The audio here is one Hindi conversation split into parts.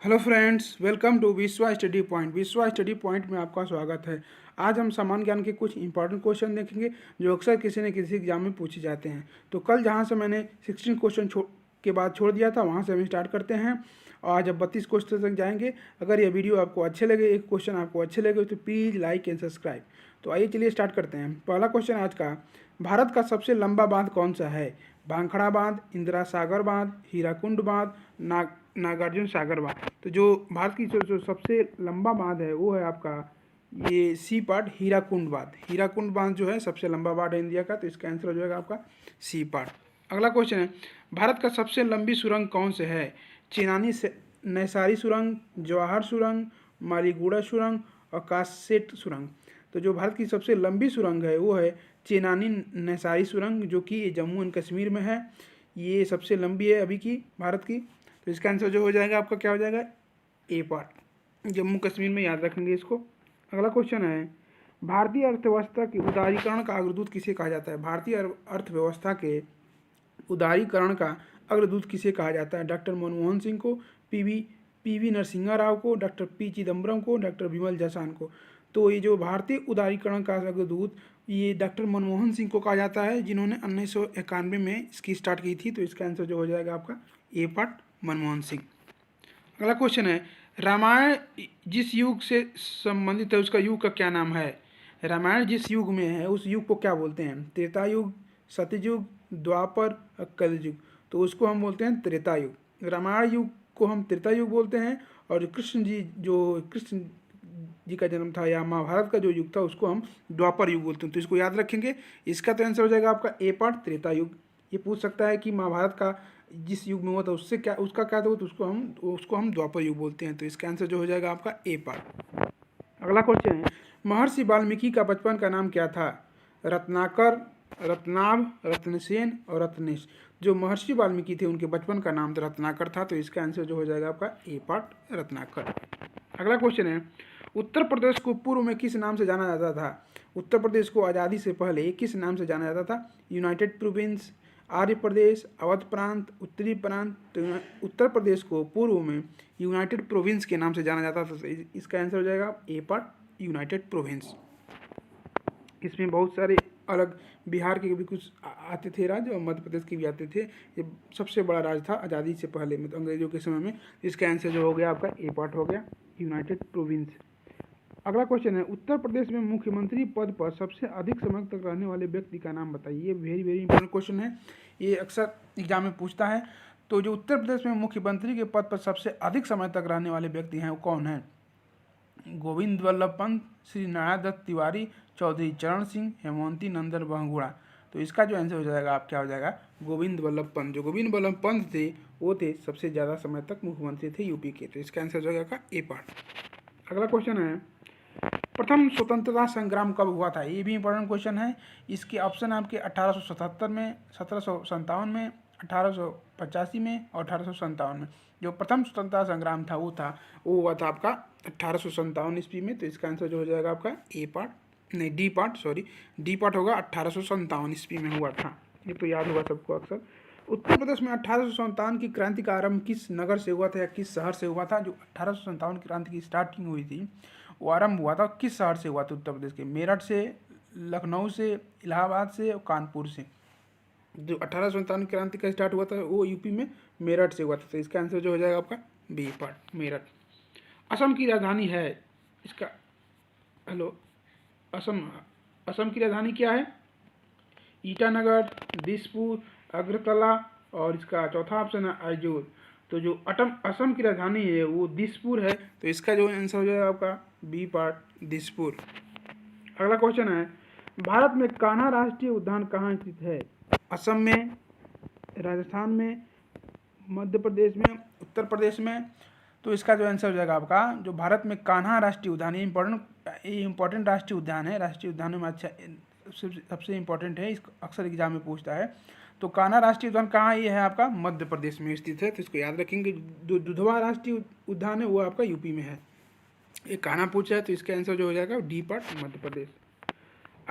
हेलो फ्रेंड्स, वेलकम टू विश्वा स्टडी पॉइंट। विश्वा स्टडी पॉइंट में आपका स्वागत है। आज हम सामान्य ज्ञान के कुछ इंपॉर्टेंट क्वेश्चन देखेंगे जो अक्सर किसी न किसी एग्जाम में पूछे जाते हैं। तो कल जहां से मैंने 16 क्वेश्चन के बाद छोड़ दिया था, वहां से हम स्टार्ट करते हैं और आज अब 32 क्वेश्चन तक जाएंगे। अगर यह वीडियो आपको अच्छे लगे, एक क्वेश्चन आपको अच्छे लगे तो प्लीज़ लाइक एंड सब्सक्राइब। तो आइए चलिए स्टार्ट करते हैं। पहला क्वेश्चन आज का, भारत का सबसे लंबा बांध कौन सा है? भांखड़ा बांध, इंदिरा सागर बांध, हीराकुंड बांध, नागार्जुन सागर बांध। तो जो भारत की जो सबसे लंबा बांध है वो है आपका ये सी पार्ट हीराकुंड बांध। हीराकुंड बांध जो है सबसे लंबा बांध है इंडिया का, तो इसका आंसर हो जाएगा आपका सी पार्ट। अगला क्वेश्चन है, भारत का सबसे लंबी सुरंग कौन से है? चेनानी से नैसारी सुरंग, जवाहर सुरंग, मालीगुड़ा सुरंग और कासेट सुरंग। तो जो भारत की सबसे लंबी सुरंग है वो है चेनानी नैसारी सुरंग, जो कि जम्मू एंड कश्मीर में है। ये सबसे लंबी है अभी की भारत की। तो इसका आंसर जो हो जाएगा आपका क्या हो जाएगा? ए पार्ट, जम्मू कश्मीर में, याद रखेंगे इसको। अगला क्वेश्चन है, भारतीय अर्थव्यवस्था के उदारीकरण का अग्रदूत किसे कहा जाता है? भारतीय अर्थव्यवस्था के उदारीकरण का अग्रदूत किसे कहा जाता है? डॉक्टर मनमोहन सिंह को, पीवी नरसिम्हा राव को, डॉक्टर पी चिदम्बरम को, डॉक्टर विमल जासान को। तो ये जो भारतीय उदारीकरण का अग्रदूत, ये डॉक्टर मनमोहन सिंह को कहा जाता है, जिन्होंने 1991 में इसकी स्टार्ट की थी। तो इसका आंसर जो हो जाएगा आपका ए पार्ट, मनमोहन सिंह। अगला क्वेश्चन है, रामायण जिस युग से संबंधित है उसका युग का क्या नाम है? रामायण जिस युग में है उस युग को क्या बोलते हैं? त्रेता युग, सतयुग, द्वापर और कलयुग। तो उसको हम बोलते हैं त्रेता युग। रामायण युग को हम त्रेता युग बोलते हैं, और कृष्ण जी का जन्म था या महाभारत का जो युग था उसको हम द्वापर युग बोलते हैं। तो इसको याद रखेंगे। इसका तो आंसर हो जाएगा आपका ए पार्ट, त्रेता युग। ये पूछ सकता है कि महाभारत का जिस युग में हुआ था उससे क्या, उसका क्या था, तो उसको हम द्वापर युग बोलते हैं। तो इसका आंसर जो हो जाएगा आपका ए पार्ट। अगला क्वेश्चन है, महर्षि वाल्मीकि का बचपन का नाम क्या था? रत्नाकर, रत्नाभ, रत्नसेन और रत्नेश। जो महर्षि वाल्मीकि थे उनके बचपन का नाम तो रत्नाकर था। तो इसका आंसर जो हो जाएगा आपका ए पार्ट, रत्नाकर। अगला क्वेश्चन है, उत्तर प्रदेश को पूर्व में किस नाम से जाना जाता था? उत्तर प्रदेश को आज़ादी से पहले किस नाम से जाना जाता था? यूनाइटेड प्रोविंस, आर्य प्रदेश, अवध प्रांत, उत्तरी प्रांत। तो उत्तर प्रदेश को पूर्व में यूनाइटेड प्रोविंस के नाम से जाना जाता था। इसका आंसर हो जाएगा ए पार्ट, यूनाइटेड प्रोविंस। इसमें बहुत सारे अलग बिहार के भी कुछ आते थे राज्य, और मध्य प्रदेश के भी आते थे। ये सबसे बड़ा राज्य था आज़ादी से पहले, मतलब अंग्रेजों के समय में। इसका आंसर जो हो गया आपका ए पार्ट हो गया, यूनाइटेड प्रोविंस। अगला क्वेश्चन है, उत्तर प्रदेश में मुख्यमंत्री पद पर सबसे अधिक समय तक रहने वाले व्यक्ति का नाम बताइए। ये वेरी वेरी इंपॉर्टेंट क्वेश्चन है, ये अक्सर एग्जाम में पूछता है। तो जो उत्तर प्रदेश में मुख्यमंत्री के पद पर सबसे अधिक समय तक रहने वाले व्यक्ति हैं वो कौन है? गोविंद वल्लभ पंत, श्री नारायण दत्त तिवारी, चौधरी चरण सिंह, हेमवंती नंदन बहुगुणा। तो इसका जो आंसर हो जाएगा आप क्या हो जाएगा? गोविंद वल्लभ पंत। जो गोविंद वल्लभ पंत थे वो थे सबसे ज़्यादा समय तक मुख्यमंत्री थे यूपी के। तो इसका आंसर हो जाएगा ए पार्ट। अगला क्वेश्चन है, प्रथम स्वतंत्रता संग्राम कब हुआ था? ये भी इंपॉर्टेंट क्वेश्चन है। इसके ऑप्शन आपके 1877 में, 1757 में, 1885 में और 1857 में। जो प्रथम स्वतंत्रता संग्राम था वो हुआ था आपका 1857 ईस्वी में। तो इसका आंसर जो हो जाएगा आपका ए पार्ट, नहीं D part, sorry D part होगा, 1857 ईस्वी में हुआ था। ये तो याद होगा सबको अक्सर। उत्तर प्रदेश में 1857 की क्रांति का आरंभ किस नगर से हुआ था या किस शहर से हुआ था? जो 1857 की क्रांति की स्टार्टिंग हुई थी वो आरंभ हुआ था किस शहर से हुआ था? उत्तर प्रदेश के मेरठ से, लखनऊ से, इलाहाबाद से और कानपुर से। जो 1857 क्रांति का स्टार्ट हुआ था वो यूपी में मेरठ से हुआ था। तो इसका आंसर जो हो जाएगा आपका बी पार्ट, मेरठ। असम की राजधानी है इसका, हेलो, असम की राजधानी क्या है? ईटानगर, दिसपुर, अगरतला और इसका चौथा ऑप्शन है आइजोल। तो जो असम की राजधानी है वो दिसपुर है। तो इसका जो आंसर हो जाएगा आपका बी पार्ट, दिसपुर। अगला क्वेश्चन है, भारत में कान्हा राष्ट्रीय उद्यान कहाँ स्थित है? असम में, राजस्थान में, मध्य प्रदेश में, उत्तर प्रदेश में। तो इसका जो आंसर हो जाएगा आपका, जो भारत में कान्हा राष्ट्रीय उद्यान, ये इंपॉर्टेंट राष्ट्रीय उद्यान है। राष्ट्रीय उद्यानों में अच्छा सबसे इंपॉर्टेंट है, इसको अक्सर एग्जाम में पूछता है। तो कान्हा राष्ट्रीय उद्यान कहाँ ये है आपका? मध्य प्रदेश में स्थित है। तो इसको याद रखेंगे। जो दुधवा राष्ट्रीय उद्यान है वो आपका यूपी में है। ये कान्हा पूछा है तो इसका आंसर जो हो जाएगा डी पार्ट, मध्य प्रदेश।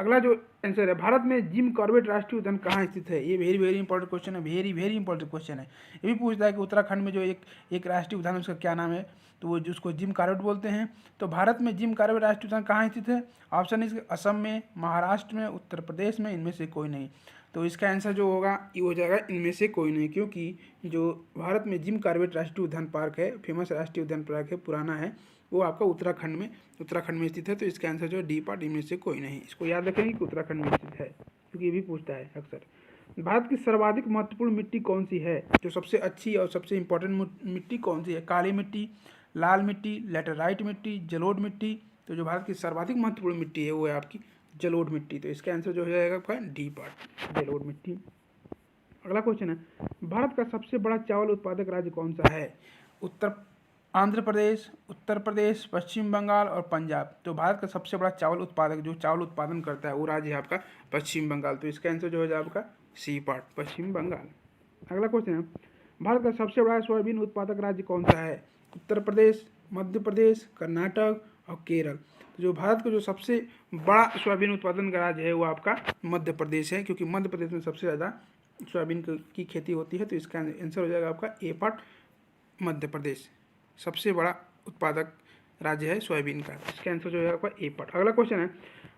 अगला जो आंसर है, भारत में जिम कॉर्बेट राष्ट्रीय उद्यान कहाँ स्थित है। ये वेरी वेरी इंपॉर्टेंट क्वेश्चन है, वेरी वेरी इंपॉर्टेंट क्वेश्चन है। ये भी पूछता है कि उत्तराखंड में जो एक राष्ट्रीय उद्यान है उसका क्या नाम है, तो वो जिसको जिम कॉर्बेट बोलते हैं। तो भारत में जिम कॉर्बेट राष्ट्रीय उद्यान कहाँ स्थित है। ऑप्शन है असम में, महाराष्ट्र में, उत्तर प्रदेश में, इनमें से कोई नहीं। तो इसका आंसर जो होगा ये हो जाएगा इनमें से कोई नहीं, क्योंकि जो भारत में जिम कॉर्बेट राष्ट्रीय उद्यान पार्क है, फेमस राष्ट्रीय उद्यान पार्क है, पुराना है, वो आपका उत्तराखंड में स्थित है। तो इसका आंसर जो है डी पार्ट, इनमें से कोई नहीं। इसको याद रखेंगे कि उत्तराखंड में स्थित है, क्योंकि ये भी पूछता है अक्सर। भारत की सर्वाधिक महत्वपूर्ण मिट्टी कौन सी है, जो सबसे अच्छी और सबसे इंपॉर्टेंट मिट्टी कौन सी है। काली मिट्टी, लाल मिट्टी, लेटेराइट मिट्टी, जलोढ़ मिट्टी। तो जो भारत की सर्वाधिक महत्वपूर्ण मिट्टी है वो है आपकी जलोढ़ मिट्टी। तो इसका आंसर जो हो जाएगा आपका डी पार्ट, जलोढ़ मिट्टी। अगला क्वेश्चन है, भारत का सबसे बड़ा चावल उत्पादक राज्य कौन सा है। आंध्र प्रदेश, उत्तर प्रदेश, पश्चिम बंगाल और पंजाब। तो भारत का सबसे बड़ा चावल उत्पादक जो चावल उत्पादन करता है वो राज्य है आपका पश्चिम बंगाल। तो इसका आंसर जो है आपका सी पार्ट, पश्चिम बंगाल। अगला क्वेश्चन है, भारत का सबसे बड़ा सोयाबीन उत्पादक राज्य कौन सा है। उत्तर प्रदेश, मध्य प्रदेश, कर्नाटक और केरल। तो जो भारत का जो सबसे बड़ा सोयाबीन उत्पादन का राज्य है वो आपका मध्य प्रदेश है, क्योंकि मध्य प्रदेश में सबसे ज़्यादा सोयाबीन की खेती होती है। तो इसका आंसर हो जाएगा आपका ए पार्ट, मध्य प्रदेश सबसे बड़ा उत्पादक राज्य है सोयाबीन का। इसका आंसर जो है आपका ए पार्ट। अगला क्वेश्चन है,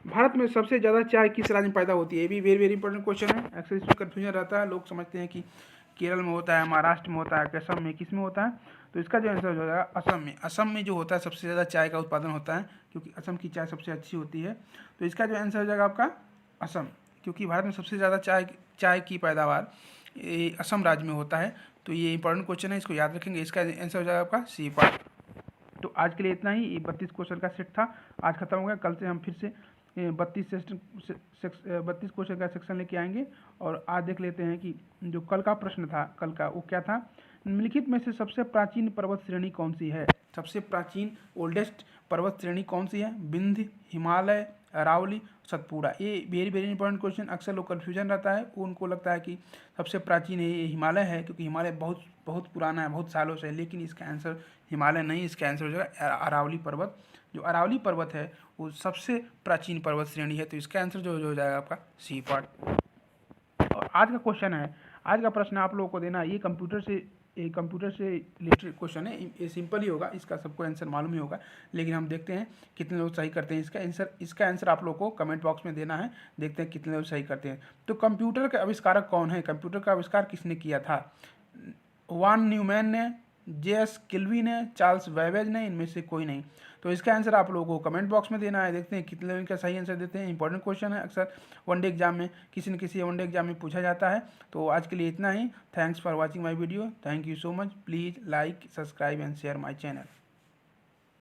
भारत में सबसे ज़्यादा चाय किस राज्य में पैदा होती है। ये भी वेरी वेरी इंपॉर्टेंट क्वेश्चन है। अक्सर इसमें कन्फ्यूजन रहता है, लोग समझते हैं कि केरल में होता है, महाराष्ट्र में होता है, असम में, किस में होता है। तो इसका जो आंसर हो जाएगा असम में। असम में जो होता है सबसे ज़्यादा चाय का उत्पादन होता है, क्योंकि असम की चाय सबसे अच्छी होती है। तो इसका जो आंसर हो जाएगा आपका असम, क्योंकि भारत में सबसे ज़्यादा चाय की पैदावार असम राज्य में होता है। तो ये इंपॉर्टेंट क्वेश्चन है, इसको याद रखेंगे। इसका आंसर हो जाएगा आपका सी पार्ट। तो आज के लिए इतना ही, 32 क्वेश्चन का सेट था, आज खत्म हो गया। कल से हम फिर से 32 क्वेश्चन का सेक्शन लेके आएंगे। और आज देख लेते हैं कि जो कल का प्रश्न था, कल का वो क्या था। निम्नलिखित में से सबसे प्राचीन पर्वत श्रेणी कौन सी है। सबसे प्राचीन ओल्डेस्ट पर्वत श्रेणी कौन सी है। विंध्य, हिमालय, अरावली, सतपुड़ा। ये वेरी वेरी इंपॉर्टेंट क्वेश्चन। अक्सर लोग कन्फ्यूजन रहता है, उनको लगता है कि सबसे प्राचीन ये हिमालय है, क्योंकि हिमालय बहुत बहुत पुराना है, बहुत सालों से है। लेकिन इसका आंसर हिमालय नहीं, इसका आंसर हो जाएगा अरावली पर्वत। जो अरावली पर्वत है वो सबसे प्राचीन पर्वत श्रेणी है। तो इसका आंसर जो हो जाएगा आपका सी पार्ट। और आज का क्वेश्चन है, आज का प्रश्न आप लोगों को देना है, ये कंप्यूटर से रिलेटेड क्वेश्चन है। ये सिंपल ही होगा, इसका सबको आंसर मालूम ही होगा, लेकिन हम देखते हैं कितने लोग सही करते हैं। इसका आंसर आप लोगों को कमेंट बॉक्स में देना है, देखते हैं कितने लोग सही करते हैं। तो कंप्यूटर का आविष्कारक कौन है, कंप्यूटर का आविष्कार किसने किया था। वॉन न्यूमैन ने, जे.एस. किल्वी ने, चार्ल्स बैबेज ने, इनमें से कोई नहीं। तो इसका आंसर आप लोगों को कमेंट बॉक्स में देना है, देखते हैं कितने लोग इनका सही आंसर देते हैं। इंपॉर्टेंट क्वेश्चन है, अक्सर वनडे एग्जाम में किसी न किसी वनडे एग्जाम में पूछा जाता है। तो आज के लिए इतना ही। Thanks for watching my video. Thank you so much. Please like, subscribe and share my channel.